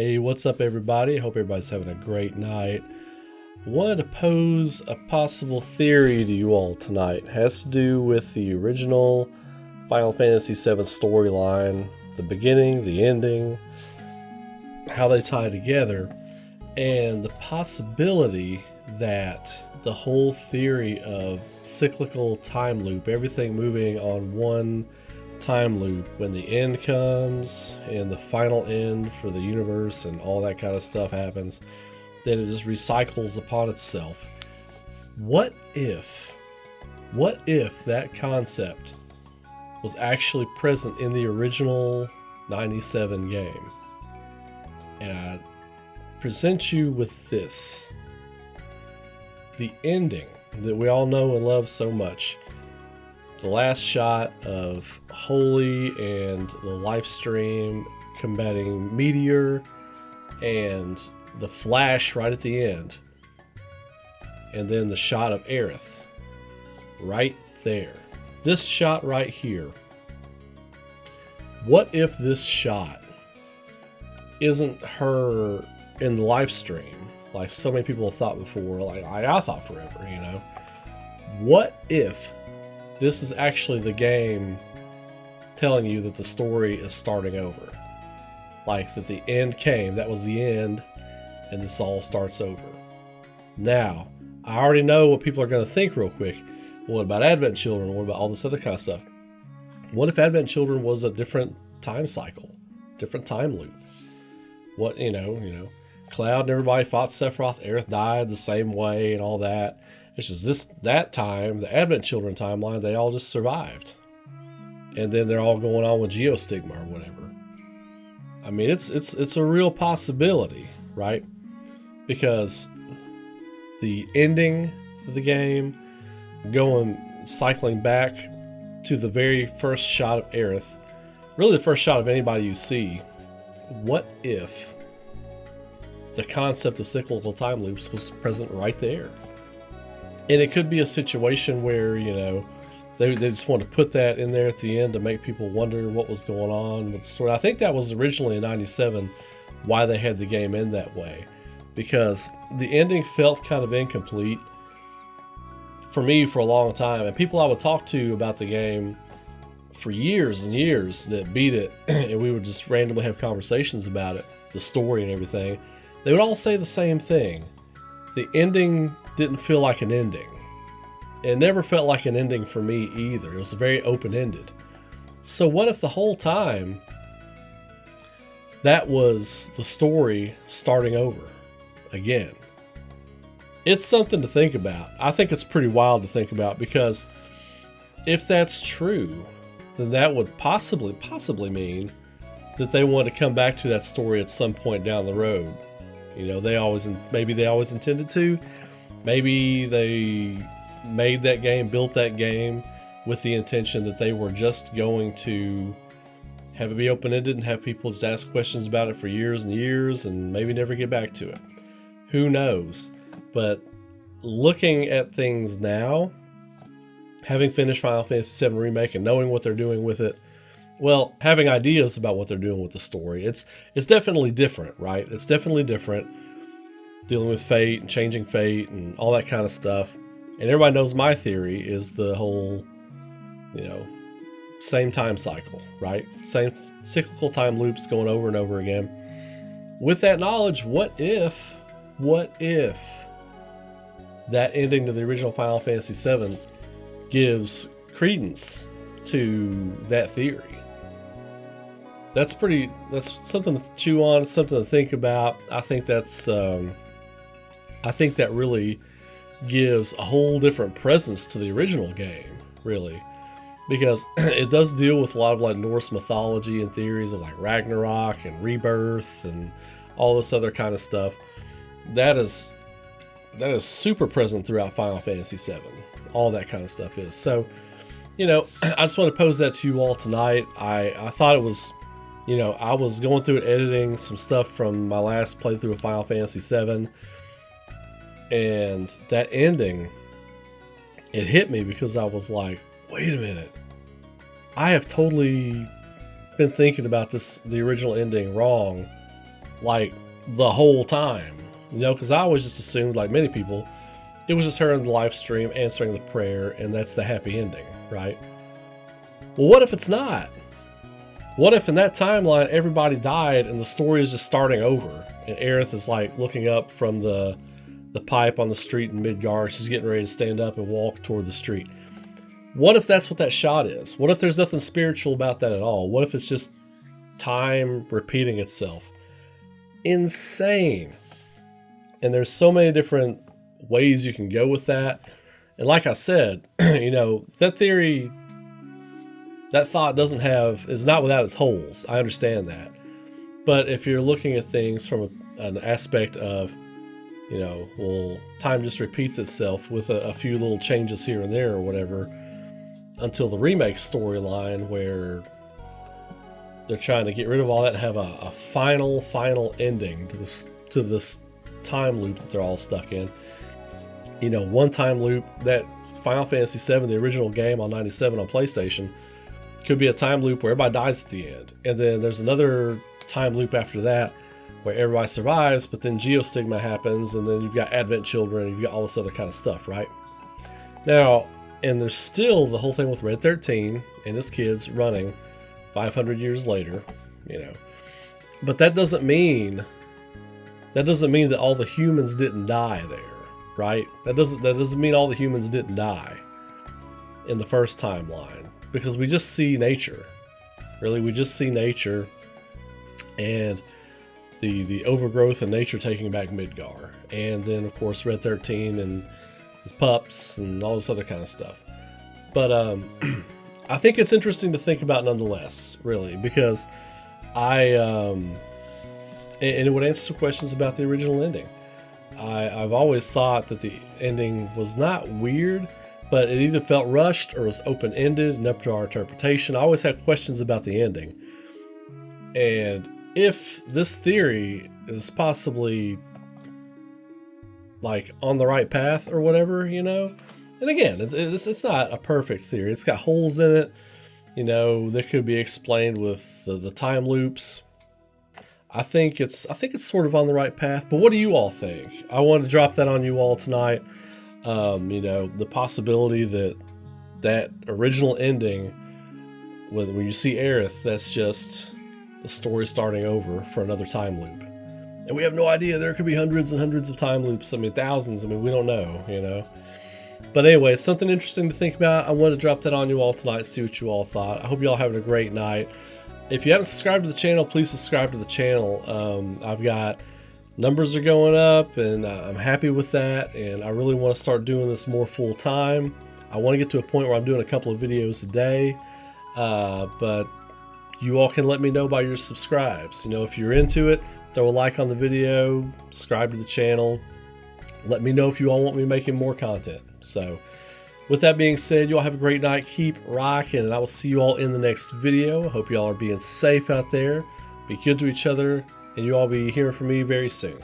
Hey, what's up, everybody? I hope everybody's having a great night. Wanted to pose a possible theory to you all tonight. It has to do with the original Final Fantasy VII storyline, the beginning, the ending, how they tie together, and the possibility that the whole theory of cyclical time loop, everything moving on one time loop, when the end comes and the final end for the universe and all that kind of stuff happens, then it just recycles upon itself. What if that concept was actually present in the original 97 game? And I present you with this. The ending that we all know and love so much. The last shot of Holy and the live stream combating Meteor, and the flash right at the end, and then the shot of Aerith right there. This shot right here. What if this shot isn't her in the live stream, like so many people have thought before, like I thought forever, you know? What if this is actually the game telling you that the story is starting over? Like that the end came, that was the end, and this all starts over. Now, I already know what people are going to think real quick. What about Advent Children? What about all this other kind of stuff? What if Advent Children was a different time cycle, different time loop? What, you know, Cloud and everybody fought Sephiroth, Aerith died the same way and all that. It's just that time, the Advent Children timeline, they all just survived. And then they're all going on with Geostigma or whatever. I mean, it's a real possibility, right? Because the ending of the game, cycling back to the very first shot of Aerith, really the first shot of anybody you see, what if the concept of cyclical time loops was present right there? And it could be a situation where, they just want to put that in there at the end to make people wonder what was going on with the story. I think that was originally in 97 why they had the game end that way. Because the ending felt kind of incomplete for me for a long time. And people I would talk to about the game for years and years that beat it, and we would just randomly have conversations about it, the story and everything, they would all say the same thing. The ending didn't feel like an ending. It never felt like an ending for me either. It was very open-ended. So what if the whole time that was the story starting over again? It's something to think about. I think it's pretty wild to think about, because if that's true, then that would possibly mean that they want to come back to that story at some point down the road. Maybe they always intended to. Maybe they made that game, built that game with the intention that they were just going to have it be open-ended and have people just ask questions about it for years and years and maybe never get back to it. Who knows? But looking at things now, having finished Final Fantasy VII Remake and knowing what they're doing with it, well, having ideas about what they're doing with the story, it's definitely different, right? It's definitely different. Dealing with fate and changing fate and all that kind of stuff. And everybody knows my theory is the whole, same time cycle, right? Same cyclical time loops going over and over again. With that knowledge, what if that ending to the original Final Fantasy VII gives credence to that theory? That's something to chew on, something to think about. I think that really gives a whole different presence to the original game, really, because it does deal with a lot of like Norse mythology and theories of like Ragnarok and rebirth and all this other kind of stuff. That is super present throughout Final Fantasy VII. All that kind of stuff is. So, I just want to pose that to you all tonight. I thought it was, I was going through and editing some stuff from my last playthrough of Final Fantasy VII. And that ending, it hit me because I was like, wait a minute. I have totally been thinking about the original ending wrong like the whole time, you know, because I always just assumed, like many people, it was just her in the live stream answering the prayer, and that's the happy ending, right? Well, what if it's not? What if in that timeline everybody died and the story is just starting over, and Aerith is like looking up from the pipe on the street in Midgard, she's getting ready to stand up and walk toward the street. What if that's what that shot is? What if there's nothing spiritual about that at all? What if it's just time repeating itself? Insane. And there's so many different ways you can go with that. And like I said, you know, that theory, that thought is not without its holes. I understand that. But if you're looking at things from an aspect of, you know, well, time just repeats itself with a few little changes here and there or whatever, until the remake storyline where they're trying to get rid of all that and have a final ending to this time loop that they're all stuck in. You know, one time loop, that Final Fantasy VII, the original game on 97 on PlayStation, could be a time loop where everybody dies at the end. And then there's another time loop after that where everybody survives, but then Geostigma happens, and then you've got Advent Children, and you've got all this other kind of stuff, right? Now, and there's still the whole thing with Red 13 and his kids running 500 years later, you know. But that doesn't mean that all the humans didn't die there, right? That doesn't mean all the humans didn't die in the first timeline, because we just see nature. Really, we just see nature and the overgrowth of nature taking back Midgar, and then of course Red 13 and his pups and all this other kind of stuff. But I think it's interesting to think about nonetheless, really, because and it would answer some questions about the original ending. I've always thought that the ending was not weird, but it either felt rushed or was open-ended and up to our interpretation. I always had questions about the ending. And if this theory is possibly like on the right path or whatever, you know, and again, it's not a perfect theory. It's got holes in it, you know, that could be explained with the time loops. I think it's sort of on the right path. But what do you all think? I wanted to drop that on you all tonight. You know, the possibility that original ending, when you see Aerith, that's just the story starting over for another time loop. And we have no idea. There could be hundreds and hundreds of time loops. I mean, thousands. I mean, we don't know, you know. But anyway, it's something interesting to think about. I wanted to drop that on you all tonight, see what you all thought. I hope you all having a great night. If you haven't subscribed to the channel, please subscribe to the channel. I've got numbers are going up, and I'm happy with that. And I really want to start doing this more full time. I want to get to a point where I'm doing a couple of videos a day. But you all can let me know by your subscribes. You know, if you're into it, throw a like on the video, subscribe to the channel. Let me know if you all want me making more content. So with that being said, you all have a great night. Keep rocking, and I will see you all in the next video. I hope you all are being safe out there. Be good to each other, and you all be hearing from me very soon.